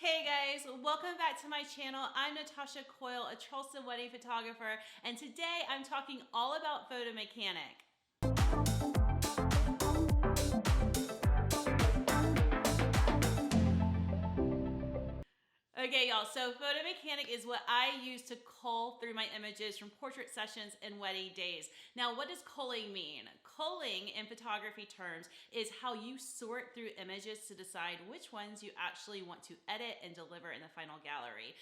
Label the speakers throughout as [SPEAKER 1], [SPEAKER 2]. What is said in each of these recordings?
[SPEAKER 1] Hey guys, welcome back to my channel. I'm Natasha Coyle, a Charleston wedding photographer, and today I'm talking all about photo mechanic. Okay, y'all, so photo mechanic is what I use to cull through my images from portrait sessions and wedding days. Now, what does culling mean? Culling in photography terms is how you sort through images to decide which ones you actually want to edit and deliver in the final gallery.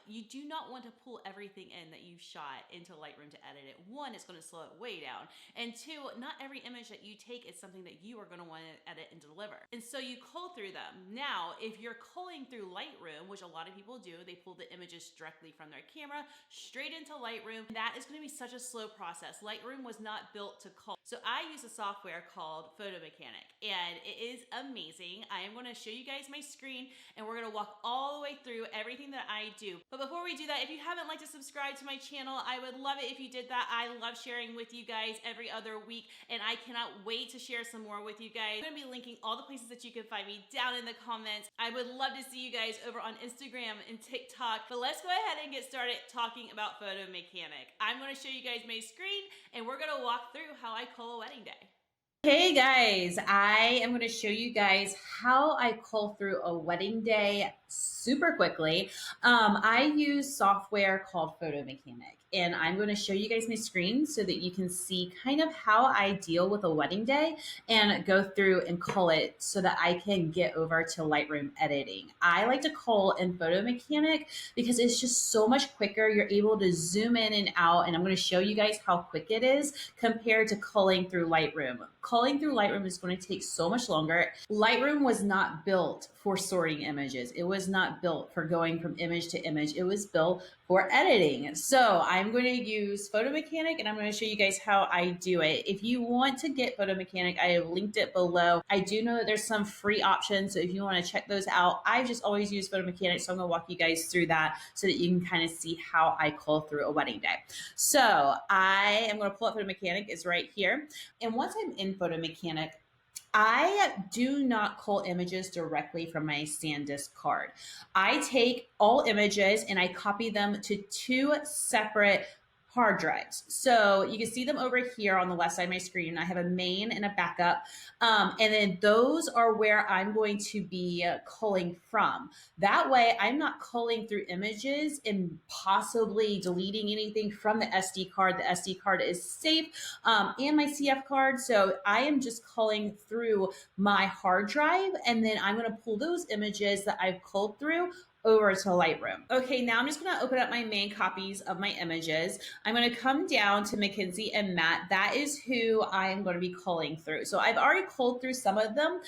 [SPEAKER 1] You do not want to pull everything in that you've shot into Lightroom to edit it. One, it's going to slow it way down. And two, not every image that you take is something that you are going to want to edit and deliver. And so you cull through them. Now, if you're culling through Lightroom, which a lot of people do, they pull the images directly from their camera straight into Lightroom. That is going to be such a slow process. Lightroom was not built to cull. So I use a software called Photo Mechanic, and it is amazing. I am going to show you guys my screen, and we're going to walk all the way through everything that I do. But before we do that, if you haven't liked to subscribe to my channel, I would love it if you did that. I love sharing with you guys every other week, and I cannot wait to share some more with you guys. I'm going to be linking all the places that you can find me down in the comments. I would love to see you guys over on Instagram and TikTok. But let's go ahead and get started talking about Photo Mechanic. I'm going to show you guys my screen, and we're going to walk through how I cull a wedding day. Hey guys, I am going to show you guys how I cull through a wedding day super quickly. I use software called Photo Mechanic, and I'm going to show you guys my screen so that you can see kind of how I deal with a wedding day and go through and cull it so that I can get over to Lightroom editing. I like to cull in Photo Mechanic because it's just so much quicker. You're able to zoom in and out, and I'm going to show you guys how quick it is compared to culling through Lightroom. Culling through Lightroom is going to take so much longer. Lightroom was not built for sorting images. It was not built for going from image to image. It was built for editing. So I'm going to use Photo Mechanic, and I'm going to show you guys how I do it. If you want to get Photo Mechanic, I have linked it below. I do know that there's some free options, so if you want to check those out, I've just always used Photo Mechanic, so I'm going to walk you guys through that so that you can kind of see how I cull through a wedding day. So I am going to pull up Photo Mechanic. It's right here. And once I'm in Photo Mechanic, I do not cull images directly from my SanDisk card. I take all images and I copy them to two separate hard drives. So you can see them over here on the left side of my screen. I have a main and a backup. And then those are where I'm going to be culling from. That way I'm not culling through images and possibly deleting anything from the SD card. The SD card is safe, and my CF card. So I am just culling through my hard drive, and then I'm going to pull those images that I've culled through over to Lightroom. Okay, now I'm just going to open up my main copies of my images. I'm going to come down to Mackenzie and Matt. That is who I am going to be culling through. So I've already culled through some of them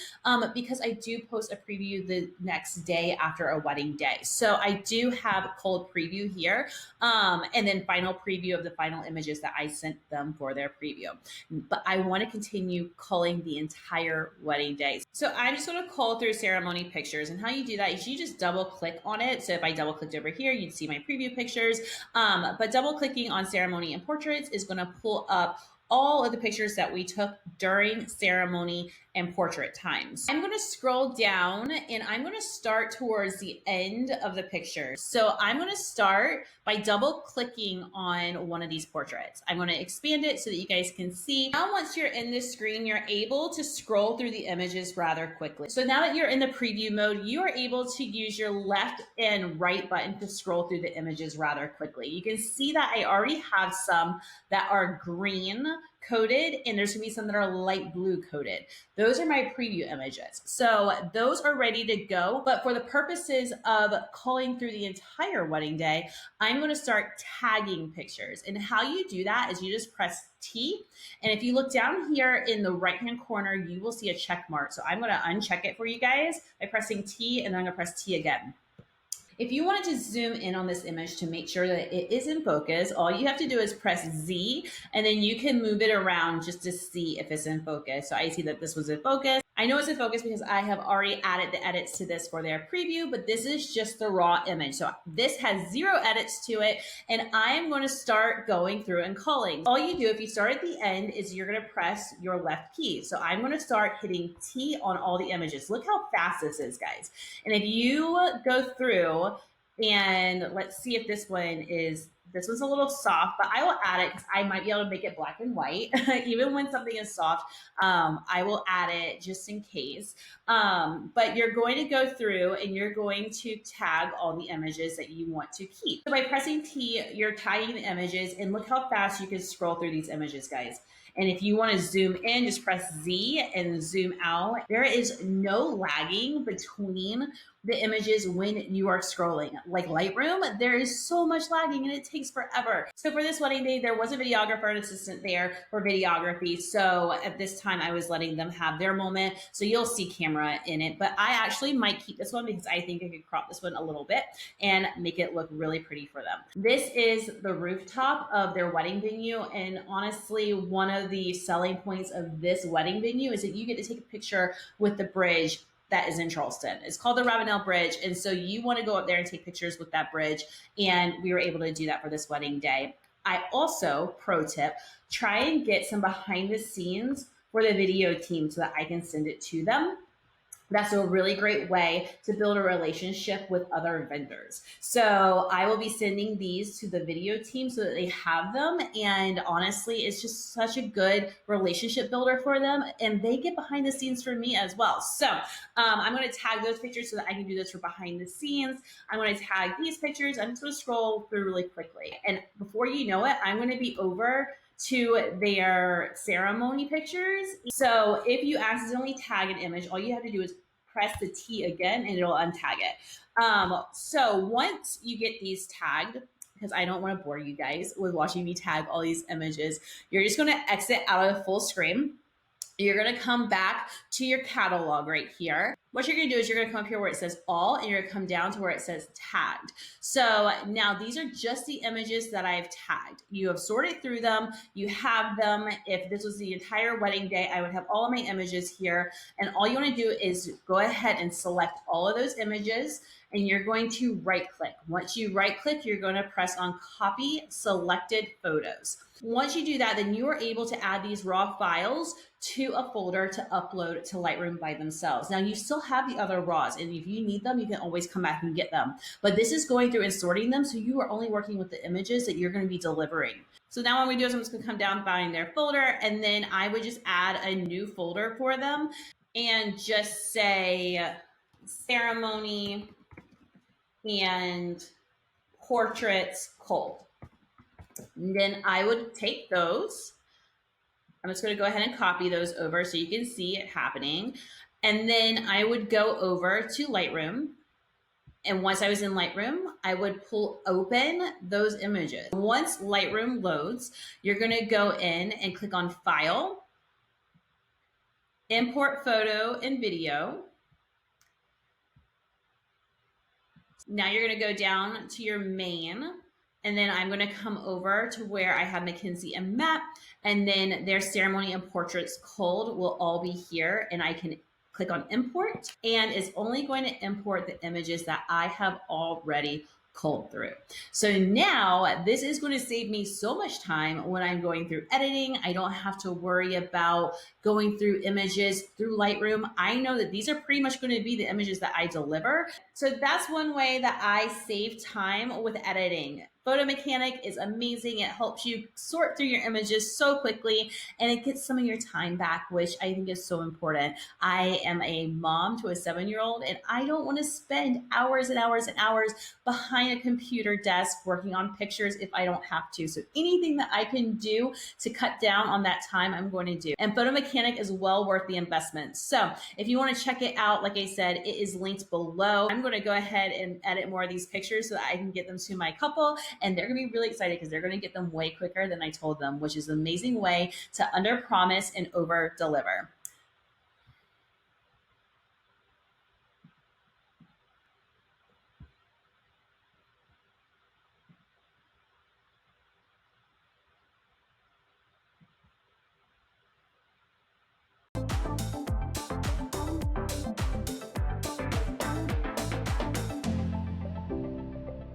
[SPEAKER 1] because I do post a preview the next day after a wedding day. So I do have culled preview here, and then final preview of the final images that I sent them for their preview. But I want to continue culling the entire wedding day. So I'm just going to cull through ceremony pictures, and how you do that is you just double click on it. So if I double clicked over here, you'd see my preview pictures. But double clicking on ceremony and portraits is going to pull up all of the pictures that we took during ceremony and portrait times. I'm going to scroll down and I'm going to start towards the end of the picture. So I'm going to start by double clicking on one of these portraits. I'm going to expand it so that you guys can see. Now, once you're in this screen, you're able to scroll through the images rather quickly. So now that you're in the preview mode, you are able to use your left and right button to scroll through the images rather quickly. You can see that I already have some that are green coded, and there's gonna be some that are light blue coded. Those are my preview images. So those are ready to go. But for the purposes of culling through the entire wedding day, I'm gonna start tagging pictures. And how you do that is you just press T. And if you look down here in the right-hand corner, you will see a check mark. So I'm gonna uncheck it for you guys by pressing T, and then I'm gonna press T again. If you wanted to zoom in on this image to make sure that it is in focus, all you have to do is press Z, and then you can move it around just to see if it's in focus. So I see that this was in focus. I know it's in focus because I have already added the edits to this for their preview, but this is just the raw image. So this has 0 edits to it, and I'm going to start going through and culling. All you do if you start at the end is you're going to press your left key. So I'm going to start hitting T on all the images. Look how fast this is, guys. And if you go through and let's see if this one is, this one's a little soft, but I will add it because I might be able to make it black and white. Even when something is soft, I will add it just in case. But you're going to go through and you're going to tag all the images that you want to keep. So by pressing T, you're tagging the images, and look how fast you can scroll through these images, guys. And if you want to zoom in, just press Z and zoom out. There is no lagging between the images when you are scrolling. Like Lightroom, there is so much lagging and it takes forever. So for this wedding day, there was a videographer and assistant there for videography. So at this time, I was letting them have their moment. So you'll see camera in it, but I actually might keep this one because I think I could crop this one a little bit and make it look really pretty for them. This is the rooftop of their wedding venue. And honestly, one of the selling points of this wedding venue is that you get to take a picture with the bridge that is in Charleston. It's called the Ravenel Bridge. And so you want to go up there and take pictures with that bridge. And we were able to do that for this wedding day. I also, pro tip, try and get some behind the scenes for the video team so that I can send it to them. That's a really great way to build a relationship with other vendors. So I will be sending these to the video team so that they have them. And honestly, it's just such a good relationship builder for them. And they get behind the scenes for me as well. So I'm going to tag those pictures so that I can do this for behind the scenes. I'm going to tag these pictures. I'm just going to scroll through really quickly. And before you know it, I'm going to be over to their ceremony pictures. So if you accidentally tag an image, all you have to do is press the T again and it'll untag it. So once you get these tagged, because I don't want to bore you guys with watching me tag all these images, you're just going to exit out of the full screen. You're going to come back to your catalog right here. What you're going to do is you're going to come up here where it says all, and you're going to come down to where it says tagged. So now these are just the images that I've tagged. You have sorted through them. You have them. If this was the entire wedding day, I would have all of my images here. And all you want to do is go ahead and select all of those images, and you're going to right click. Once you right click, you're going to press on copy selected photos. Once you do that, then you are able to add these raw files to a folder to upload to Lightroom by themselves. Now you still have the other raws, and if you need them, you can always come back and get them. But this is going through and sorting them, so you are only working with the images that you're going to be delivering. So now what we do is I'm just going to come down, find their folder, and then I would just add a new folder for them and just say ceremony and portraits cold. And then I would take those. I'm just going to go ahead and copy those over so you can see it happening. And then I would go over to Lightroom. And once I was in Lightroom, I would pull open those images. Once Lightroom loads, you're going to go in and click on File, Import Photo and Video. Now you're going to go down to your main, and then I'm going to come over to where I have Mackenzie and Matt, and then their ceremony and portraits cold will all be here, and I can click on import, and it's only going to import the images that I have already culled through. So now this is going to save me so much time when I'm going through editing. I don't have to worry about going through images through Lightroom. I know that these are pretty much going to be the images that I deliver. So that's one way that I save time with editing. Photo Mechanic is amazing. It helps you sort through your images so quickly, and it gets some of your time back, which I think is so important. I am a mom to a 7-year-old, and I don't want to spend hours and hours and hours behind a computer desk working on pictures if I don't have to. So anything that I can do to cut down on that time, I'm going to do. And Photo Mechanic is well worth the investment. So if you want to check it out, like I said, it is linked below. I'm going to go ahead and edit more of these pictures so that I can get them to my couple. And they're going to be really excited because they're going to get them way quicker than I told them, which is an amazing way to under promise and over deliver.